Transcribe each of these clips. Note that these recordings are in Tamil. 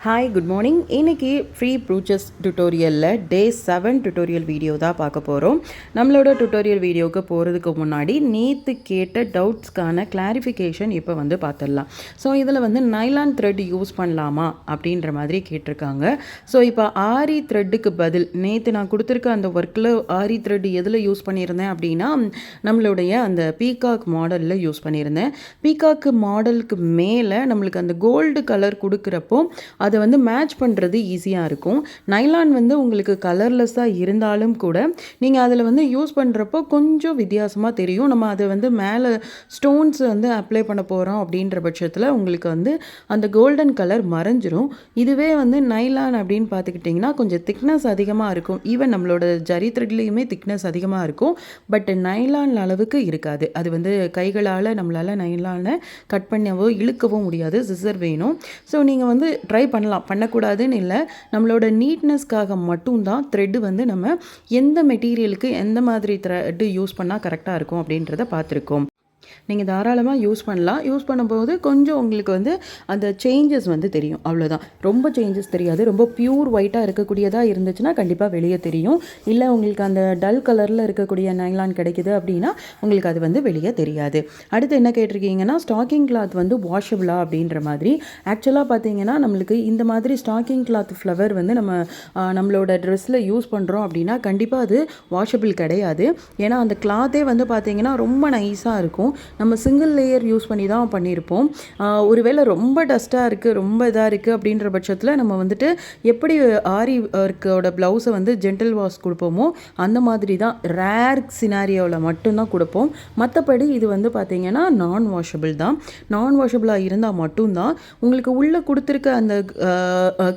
Hi good morning. இன்றைக்கி ஃப்ரீ ப்ரூச்சஸ் டுட்டோரியலில் டே 7 டுட்டோரியல் வீடியோ தான் பார்க்க போகிறோம். நம்மளோட டுட்டோரியல் வீடியோவுக்கு போகிறதுக்கு முன்னாடி நேற்று கேட்ட டவுட்ஸ்க்கான கிளாரிஃபிகேஷன் இப்போ பார்த்துடலாம். ஸோ இதில் நைலான் த்ரெட் யூஸ் பண்ணலாமா அப்படின்ற மாதிரி கேட்டிருக்காங்க. ஸோ இப்போ ஆரி த்ரெட்டுக்கு பதில் நேற்று நான் கொடுத்துருக்க அந்த ஒர்க்கில் ஆரி த்ரெட் எதில் யூஸ் பண்ணியிருந்தேன் அப்படின்னா நம்மளுடைய அந்த பீகாக் மாடலில் யூஸ் பண்ணியிருந்தேன். பீகாக்கு மாடலுக்கு மேலே நம்மளுக்கு அந்த கோல்டு கலர் கொடுக்குறப்போ அதை மேட்ச் பண்ணுறது ஈஸியாக இருக்கும். நைலான் உங்களுக்கு கலர்லெஸ்ஸாக இருந்தாலும் கூட நீங்கள் அதில் யூஸ் பண்ணுறப்போ கொஞ்சம் வித்தியாசமாக தெரியும். நம்ம அதை மேலே ஸ்டோன்ஸ் அப்ளை பண்ண போகிறோம் அப்படின்ற பட்சத்தில் உங்களுக்கு அந்த கோல்டன் கலர் மறைஞ்சிரும். இதுவே நைலான் அப்படின்னு பார்த்துக்கிட்டிங்கன்னா கொஞ்சம் திக்னஸ் அதிகமாக இருக்கும். ஈவன் நம்மளோட ஜரி த்ரெட்லேயுமே திக்னஸ் அதிகமாக இருக்கும். பட் நைலான் அளவுக்கு இருக்காது. அது கைகளால் நம்மளால் நைலானை கட் பண்ணவோ இழுக்கவோ முடியாது. சிசர் வேணும். ஸோ நீங்கள் ட்ரை பண்ணலாம், பண்ணக்கூடாதுன்னு இல்லை. நம்மளோட நீட்னஸ்க்காக மட்டும்தான் த்ரெட்டு நம்ம எந்த மெட்டீரியலுக்கு எந்த மாதிரி த்ரெட்டு யூஸ் பண்ணால் கரெக்டாக இருக்கும் அப்படின்றத பார்த்துருக்கோம். நீங்கள் தாராளமாக யூஸ் பண்ணலாம். யூஸ் பண்ணும்போது கொஞ்சம் உங்களுக்கு அந்த சேஞ்சஸ் தெரியும், அவ்வளோதான். ரொம்ப சேஞ்சஸ் தெரியாது. ரொம்ப பியூர் ஒயிட்டாக இருக்கக்கூடியதாக இருந்துச்சுன்னா கண்டிப்பாக வெளியே தெரியும். இல்லை உங்களுக்கு அந்த டல் கலரில் இருக்கக்கூடிய நைலான் கிடைக்குது அப்படின்னா உங்களுக்கு அது வெளியே தெரியாது. அடுத்து என்ன கேட்டிருக்கீங்கன்னா ஸ்டாக்கிங் கிளாத் வாஷபிளா அப்படின்ற மாதிரி. ஆக்சுவலாக பார்த்தீங்கன்னா நம்மளுக்கு இந்த மாதிரி ஸ்டாக்கிங் கிளாத் ஃப்ளவர் நம்மளோட ட்ரெஸ்ஸில் யூஸ் பண்ணுறோம் அப்படின்னா கண்டிப்பாக அது வாஷபிள் கிடையாது. ஏன்னா அந்த கிளாத்தே பார்த்தீங்கன்னா ரொம்ப நைஸாக இருக்கும். நம்ம சிங்கிள் லேயர் யூஸ் பண்ணி தான் பண்ணியிருப்போம். ஒருவேளை ரொம்ப டஸ்ட்டாக இருக்குது, ரொம்ப இதாக இருக்குது அப்படின்ற பட்சத்தில் நம்ம எப்படி ஆரி ஒர்க்கோட ப்ளவுஸை ஜென்டில் வாஷ் கொடுப்போமோ அந்த மாதிரி தான் ரேர் சினாரியோவில் மட்டும்தான் கொடுப்போம். மற்றபடி இது பார்த்திங்கன்னா நான் வாஷபிள் தான். நான் வாஷபிளாக இருந்தால் மட்டும்தான் உங்களுக்கு உள்ளே கொடுத்துருக்க அந்த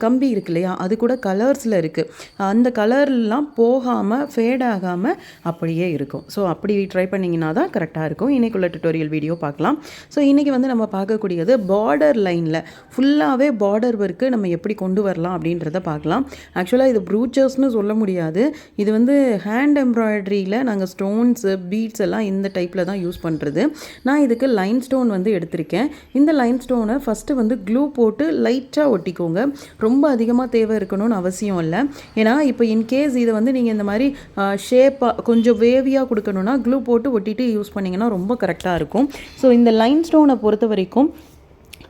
கம்பி இருக்கு இல்லையா, அது கூட கலர்ஸில் இருக்குது. அந்த கலர்லாம் போகாமல் ஃபேட் ஆகாமல் அப்படியே இருக்கும். ஸோ அப்படி ட்ரை பண்ணிங்கன்னா தான் கரெக்டாக இருக்கும். இன்றைக்குள்ள டுட்டோரியல் வீடியோ பார்க்கலாம். ஸோ இன்றைக்கி நம்ம பார்க்கக்கூடியது பார்டர் லைனில் ஃபுல்லாகவே பார்டர் ஒர்க்கு நம்ம எப்படி கொண்டு வரலாம் அப்படின்றத பார்க்கலாம். ஆக்சுவலாக இது ப்ரூச்சர்ஸ்னு சொல்ல முடியாது. இது ஹேண்ட் எம்ப்ராய்டரியில் நாங்கள் ஸ்டோன்ஸு பீட்ஸ் எல்லாம் இந்த டைப்பில் தான் யூஸ் பண்ணுறது. நான் இதுக்கு லைன் ஸ்டோன் எடுத்திருக்கேன். இந்த லைன் ஸ்டோனை ஃபஸ்ட்டு க்ளூ போட்டு லைட்டாக ஒட்டிக்கோங்க. ரொம்ப அதிகமாக தேவை இருக்கணும்னு அவசியம் இல்லை. ஏன்னா இப்போ இன்கேஸ் இதை நீங்கள் இந்த மாதிரி ஷேப்பாக கொஞ்சம் வேவியாக கொடுக்கணுன்னா க்ளூ போட்டு ஒட்டிட்டு யூஸ் பண்ணிங்கன்னா ரொம்ப கரெக்டாக இருக்கும். ஸோ இந்த லைன் ஸ்டோனை பொறுத்த வரைக்கும்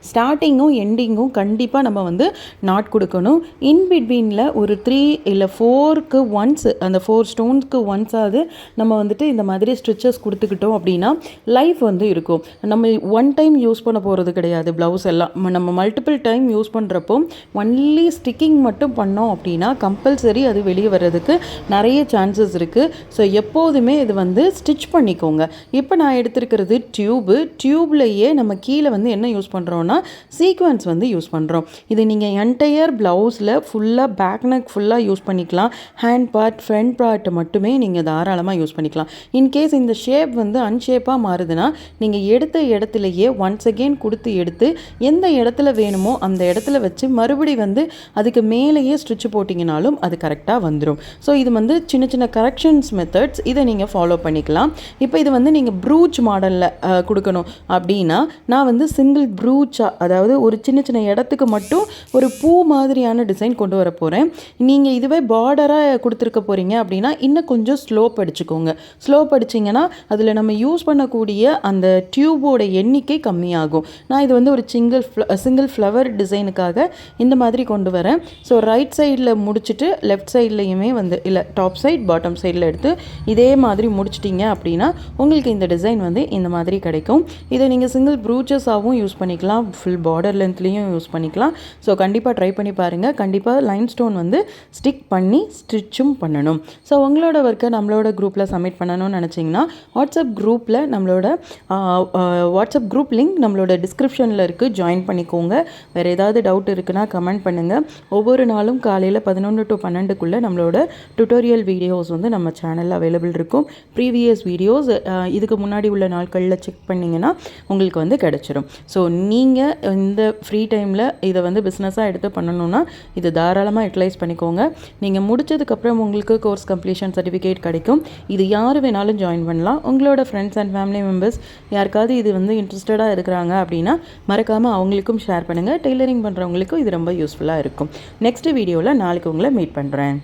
ஸ்டார்டிங்கும் எண்டிங்கும் கண்டிப்பாக நம்ம நாட் கொடுக்கணும். இன்பிட்வீனில் ஒரு 3 இல்லை 4க்கு ஒன்ஸ், அந்த 4 ஸ்டோன்ஸ்க்கு ஒன்ஸாவது நம்ம இந்த மாதிரி ஸ்டிச்சஸ் கொடுத்துக்கிட்டோம் அப்படின்னா லைஃப் இருக்கும். நம்ம ஒன் டைம் யூஸ் பண்ண போகிறது கிடையாது. ப்ளவுஸ் எல்லாம் நம்ம மல்டிபிள் டைம் யூஸ் பண்ணுறப்போ ஒன்லி ஸ்டிக்கிங் மட்டும் பண்ணோம் அப்படின்னா கம்பல்சரி அது வெளியே வர்றதுக்கு நிறைய சான்சஸ் இருக்குது. ஸோ எப்போதுமே இது ஸ்டிச் பண்ணிக்கோங்க. இப்போ நான் எடுத்துருக்கிறது டியூப்லேயே நம்ம கீழே என்ன யூஸ் பண்ணுறோம், சீக்வன்ஸ் யூஸ் பண்ணுறோம். இது நீங்கள் என்டையர் ப்ளவுஸில் ஃபுல்லாக பேக் நெக் ஃபுல்லாக யூஸ் பண்ணிக்கலாம். ஹேண்ட் பார்ட் ஃப்ரண்ட் பார்ட் மட்டுமே நீங்கள் தாராளமாக யூஸ் பண்ணிக்கலாம். இன்கேஸ் இந்த ஷேப் அன்ஷேப்பாக மாறுதுன்னா நீங்கள் எடுத்த இடத்துலையே ஒன்ஸ் அகெயின் கொடுத்து எடுத்து எந்த இடத்துல வேணுமோ அந்த இடத்துல வச்சு மறுபடி அதுக்கு மேலேயே ஸ்டிச் போட்டிங்கனாலும் அது கரெக்டாக வந்துடும். ஸோ இது சின்ன சின்ன கரெக்ஷன்ஸ் மெத்தட்ஸ், இதை நீங்கள் ஃபாலோ பண்ணிக்கலாம். இப்போ இது நீங்கள் ப்ரூச் மாடலில் கொடுக்கணும் அப்படின்னா நான் சிங்கிள் ப்ரூச், அதாவது ஒரு சின்ன சின்ன இடத்துக்கு மட்டும் ஒரு பூ மாதிரியான டிசைன் கொண்டு வர போகிறேன். நீங்கள் இதுவே பார்டராக கொடுத்துருக்க போகிறீங்க அப்படின்னா இன்னும் கொஞ்சம் ஸ்லோப் அடிச்சுக்கோங்க. ஸ்லோப் அடிச்சிங்கன்னா அதில் நம்ம யூஸ் பண்ணக்கூடிய அந்த டியூபோட எண்ணிக்கை கம்மியாகும். நான் இது ஒரு சிங்கிள் ஃப்ளவர் டிசைனுக்காக இந்த மாதிரி கொண்டு வரேன். ஸோ ரைட் சைடில் முடிச்சுட்டு லெஃப்ட் சைட்லேயுமே இல்லை டாப் சைட் பாட்டம் சைடில் எடுத்து இதே மாதிரி முடிச்சிட்டிங்க அப்படின்னா உங்களுக்கு இந்த டிசைன் இந்த மாதிரி கிடைக்கும். இதை நீங்கள் சிங்கிள் ப்ரூச்சஸாகவும் யூஸ் பண்ணிக்கலாம், ஃபுல் பார்டர் லென்த்லேயும் யூஸ் பண்ணிக்கலாம். ஸோ கண்டிப்பாக ட்ரை பண்ணி பாருங்கள். கண்டிப்பாக லைன் ஸ்டோன் ஸ்டிக் பண்ணி ஸ்டிச்சும் பண்ணணும். ஸோ உங்களோட ஒர்க்கை நம்மளோட குரூப்பில் சப்மிட் பண்ணணும்னு நினச்சிங்கன்னா வாட்ஸ்அப் குரூப்பில் நம்மளோட வாட்ஸ்அப் குரூப் லிங்க் நம்மளோட டிஸ்கிரிப்ஷனில் இருக்குது, ஜாயின் பண்ணிக்கோங்க. வேறு ஏதாவது டவுட் இருக்குன்னா கமெண்ட் பண்ணுங்கள். ஒவ்வொரு நாளும் காலையில் 11 to 12க்குள்ளே நம்மளோட டுட்டோரியல் வீடியோஸ் நம்ம சேனலில் அவைலபிள் இருக்கும். ப்ரீவியஸ் வீடியோஸ் இதுக்கு முன்னாடி உள்ள நாட்களில் செக் பண்ணிங்கன்னா உங்களுக்கு கிடச்சிரும். ஸோ நீங்கள் நீங்கள் இந்த ஃப்ரீ டைமில் இதை வந்து பிஸ்னஸாக எடுத்து பண்ணணுன்னா இது தாராளமாக யூட்டிலைஸ் பண்ணிக்கோங்க. நீங்கள் முடித்ததுக்கப்புறம் உங்களுக்கு கோர்ஸ் கம்ப்ளீஷன் சர்டிஃபிகேட் கிடைக்கும். இது யார் வேணாலும் ஜாயின் பண்ணலாம். உங்களோட ஃப்ரெண்ட்ஸ் அண்ட் ஃபேமிலி மெம்பர்ஸ் யாருக்காவது இது வந்து இன்ட்ரெஸ்டடாக இருக்கிறாங்க அப்படின்னா மறக்காமல் அவங்களுக்கும் ஷேர் பண்ணுங்கள். டெய்லரிங் பண்ணுறவங்களுக்கும் இது ரொம்ப யூஸ்ஃபுல்லாக இருக்கும். நெக்ஸ்ட் வீடியோவில் நாளைக்கு உங்களை மீட் பண்ணுறேன்.